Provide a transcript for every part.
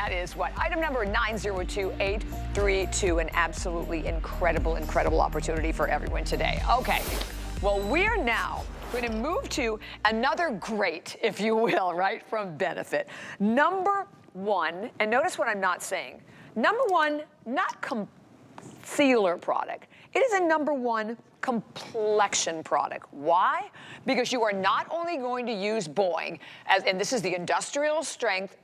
that is what? Item number 902832. An absolutely incredible, incredible opportunity for everyone today. Okay, well, we're now going to move to another great, if you will, right, from Benefit. Number one, and notice what I'm not saying. Number one, not concealer product. It is a number one complexion product. Why? Because you are not only going to use Boiing, and this is the industrial strength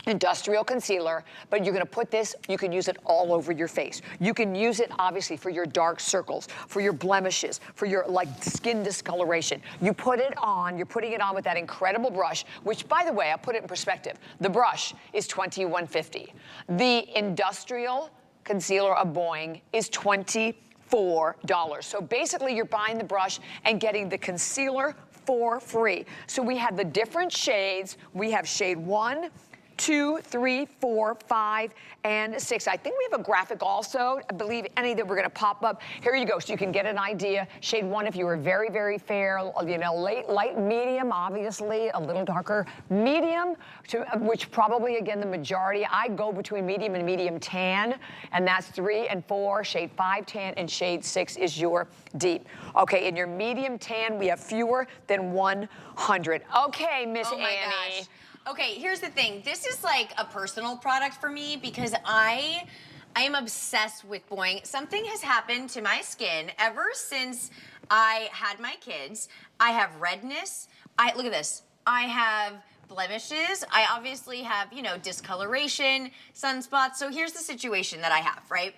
industrial concealer, but you're gonna put this, you can use it all over your face. You can use it obviously for your dark circles, for your blemishes, for your like skin discoloration. You put it on, you're putting it on with that incredible brush, which by the way, I'll put it in perspective. The brush is $21.50. The industrial concealer of Boiing is $24. So basically you're buying the brush and getting the concealer for free. So we have the different shades. We have shade 1, 2, 3, 4, 5, and 6. I think we have a graphic also. I believe any that we're gonna pop up. Here you go, so you can get an idea. Shade 1 if you were very, very fair, you know, light medium, obviously, a little darker. Medium, which probably, again, the majority. I go between medium and medium tan, and that's 3 and 4. Shade 5 tan, and shade 6 is your deep. Okay, in your medium tan, we have fewer than 100. Okay, Miss Annie. Gosh. Okay, here's the thing. This is like a personal product for me because I am obsessed with Boiing. Something has happened to my skin ever since I had my kids. I have redness. Look at this. I have blemishes. I obviously have, you know, discoloration, sunspots. So here's the situation that I have, right?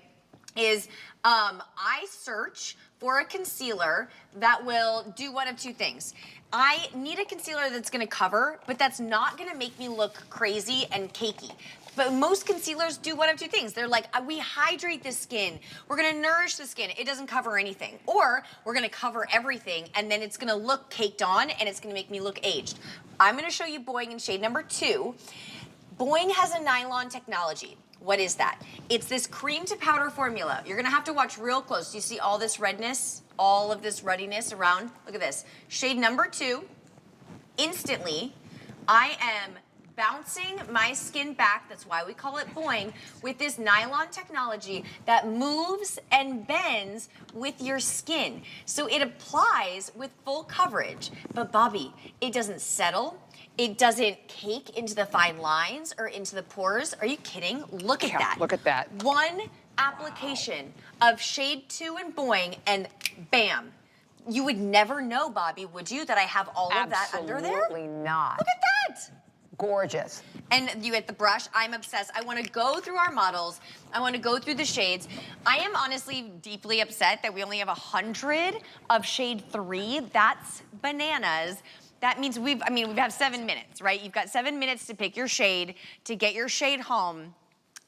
Is I search for a concealer that will do one of two things. I need a concealer that's gonna cover, but that's not gonna make me look crazy and cakey. But most concealers do one of two things. They're like, we hydrate the skin. We're gonna nourish the skin. It doesn't cover anything. Or we're gonna cover everything and then it's gonna look caked on and it's gonna make me look aged. I'm gonna show you Boiing in shade number 2. Boiing has a nylon technology. What is that? It's this cream to powder formula. You're gonna have to watch real close. You see all this redness, all of this ruddiness around? Look at this. Shade number 2, instantly, I am bouncing my skin back, that's why we call it Boiing, with this nylon technology that moves and bends with your skin. So it applies with full coverage. But Bobby, it doesn't settle. It doesn't cake into the fine lines or into the pores. Are you kidding? Look at that. Look at that. One application of shade 2 and Boiing and bam. You would never know, Bobby, would you, that I have all of that under there? Absolutely not. Look at that. Gorgeous. And you get the brush. I'm obsessed. I want to go through our models. I want to go through the shades. I am honestly deeply upset that we only have 100 of shade 3. That's bananas. That means we have 7 minutes, right? You've got 7 minutes to pick your shade, to get your shade home.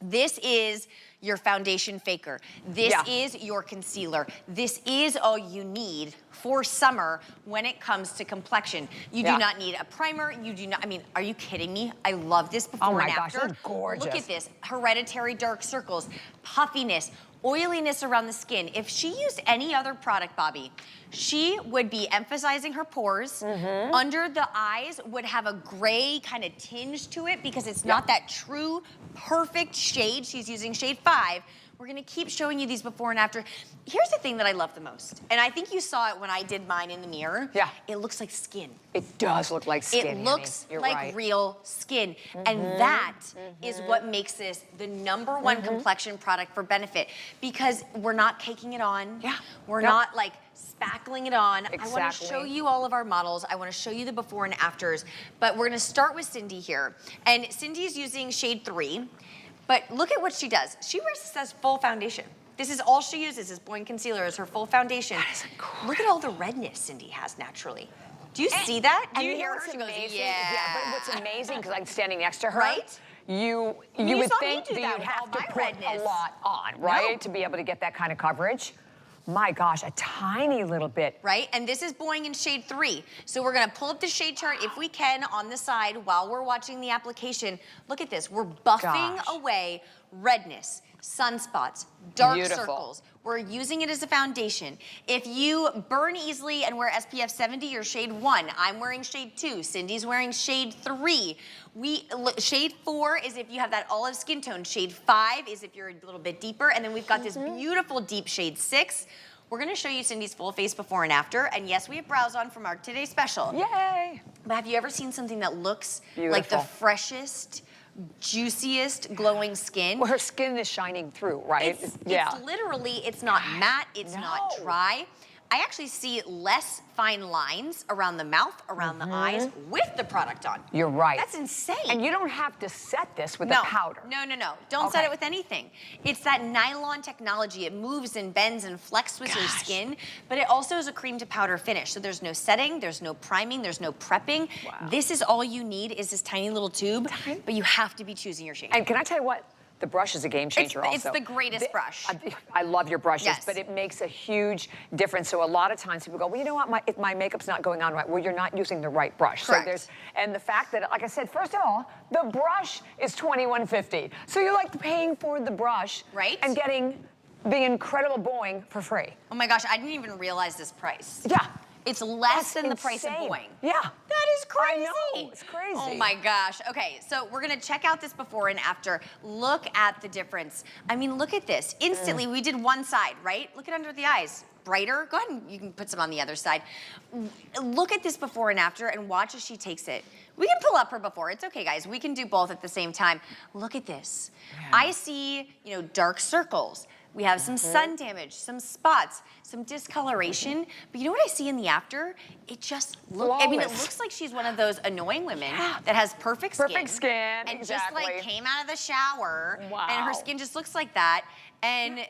This is your foundation faker. This is your concealer. This is all you need for summer when it comes to complexion. You do not need a primer. You do not, are you kidding me? I love this before and after. Oh my gosh, it's gorgeous. Look at this, hereditary dark circles, puffiness, oiliness around the skin. If she used any other product, Bobby, she would be emphasizing her pores. Under the eyes would have a gray kind of tinge to it because it's not that true, perfect shade. She's using shade 5. We're gonna keep showing you these before and after. Here's the thing that I love the most, and I think you saw it when I did mine in the mirror. Yeah. It looks like skin. It does look like skin, It looks like real skin. And that is what makes this the #1 complexion product for Benefit, because we're not caking it on. We're not like spackling it on. I want to show you all of our models. I want to show you the before and afters, but we're going to start with Cindy here. And Cindy's using shade 3, but look at what she does. She wears this as full foundation. This is all she uses, is Boiing Concealer as her full foundation. That is incredible. Look at all the redness Cindy has naturally. Do you see that? Do you hear her? She goes, yeah. But what's amazing, because I'm standing next to her, right? You would think that you'd have to put a lot on, right? To be able to get that kind of coverage. My gosh, a tiny little bit. Right, and this is Boiing in shade 3. So we're gonna pull up the shade chart if we can on the side while we're watching the application. Look at this, we're buffing away redness, sunspots, dark Beautiful. circles. We're using it as a foundation. If you burn easily and wear SPF 70 or shade 1, I'm wearing shade 2, Cindy's wearing shade 3. Shade 4 is if you have that olive skin tone. Shade 5 is if you're a little bit deeper. And then we've got this beautiful deep shade 6. We're gonna show you Cindy's full face before and after. And yes, we have brows on from our Today Special. Yay! But have you ever seen something that looks Beautiful. like the freshest, juiciest, glowing skin? Well, her skin is shining through, right? It's literally, it's not matte, it's not dry. I actually see less fine lines around the mouth, around the eyes with the product on. You're right. That's insane. And you don't have to set this with a powder. No. Don't set it with anything. It's that nylon technology. It moves and bends and flexes with your skin, but it also is a cream to powder finish. So there's no setting, there's no priming, there's no prepping. Wow. This is all you need is this tiny little tube, but you have to be choosing your shade. And can I tell you what? The brush is a game changer also. It's the greatest brush. I love your brushes, Yes. but it makes a huge difference. So a lot of times people go, well, you know what, if my makeup's not going on right, well, you're not using the right brush. Correct. So and the fact that, like I said, first of all, the brush is $21.50. So you're like paying for the brush Right. and getting the incredible Boiing for free. Oh my gosh, I didn't even realize this price. Yeah. It's less That's than the price of insane. Boiing. Yeah. That is crazy. I know, it's crazy. Oh my gosh. Okay, so we're gonna check out this before and after. Look at the difference. I mean, look at this. Instantly, we did one side, right? Look at under the eyes. Brighter. Go ahead and you can put some on the other side. Look at this before and after and watch as she takes it. We can pull up her before. It's okay, guys. We can do both at the same time. Look at this. Yeah. I see, dark circles. We have some sun damage, some spots, some discoloration. But you know what I see in the after? It just looks, I mean, it looks like she's one of those annoying women that has perfect skin. Perfect skin, and exactly. just like came out of the shower Wow. and her skin just looks like that. And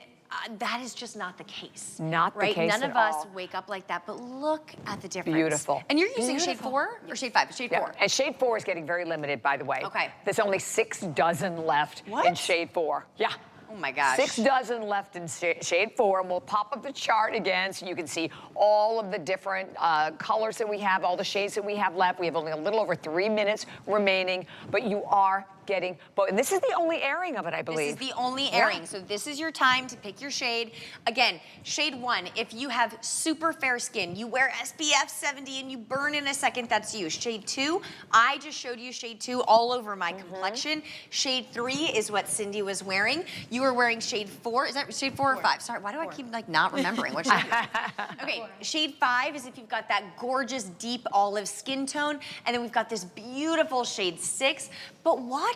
that is just not the case. Not the right? case None at of us all. wake up like that, but look at the difference. Beautiful. And you're using shade Beautiful. 4 or shade 5? Shade 4. And shade 4 is getting very limited, by the way. Okay. There's only 6 dozen left What? in shade 4. Yeah. Oh my gosh. 6 dozen left in shade 4, and we'll pop up the chart again so you can see all of the different colors that we have, all the shades that we have left. We have only a little over 3 minutes remaining, but you are getting both. And this is the only airing of it, I believe. This is the only airing. So this is your time to pick your shade. Again, shade 1, if you have super fair skin, you wear SPF 70 and you burn in a second, that's you. Shade 2, I just showed you shade 2 all over my complexion. Shade 3 is what Cindy was wearing. You were wearing shade 4. Is that shade 4 or 5? Sorry, why do I keep not remembering what shade it is? Okay, shade 5 is if you've got that gorgeous deep olive skin tone. And then we've got this beautiful shade 6. But watch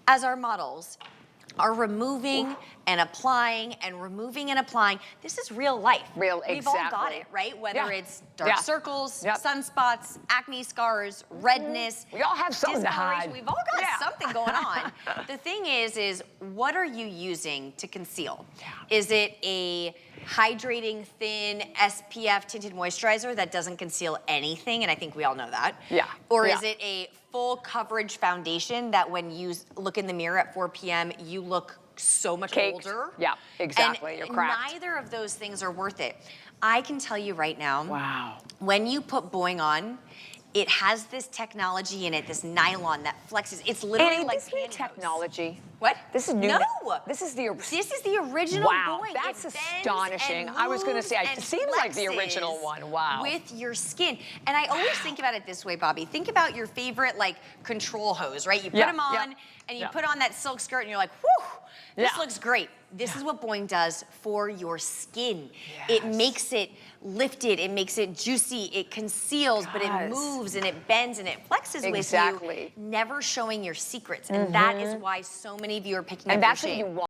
as our models are removing and applying and removing and applying. This is real life. We've all got it, right? Whether it's dark circles, sunspots, acne scars, redness. We all have something to hide. We've all got something going on. The thing is what are you using to conceal? Is it a hydrating, thin, SPF tinted moisturizer that doesn't conceal anything? And I think we all know that. Yeah. Or is it a full coverage foundation that when you look in the mirror at 4 p.m., you look so much older? Yeah, exactly. And you're cracked. neither of those things are worth it. I can tell you right now, Wow. when you put Boiing on, it has this technology in it, this nylon that flexes. It's literally And like this new technology. What? This is new. No. This is the original Wow, Boiing. that's It bends astonishing. and I was going to say, moves it seems like the and original flexes one. Wow. With your skin. And I always think about it this way, Bobby. Think about your favorite control hose, right? You put them on and you put on that silk skirt and you're like, whew, this looks great. This is what Boiing does for your skin. It makes it lifted, it makes it juicy, it conceals, but it moves and it bends and it flexes with you, never showing your secrets. And that is why so many of you are picking up your shade. And that's what you want.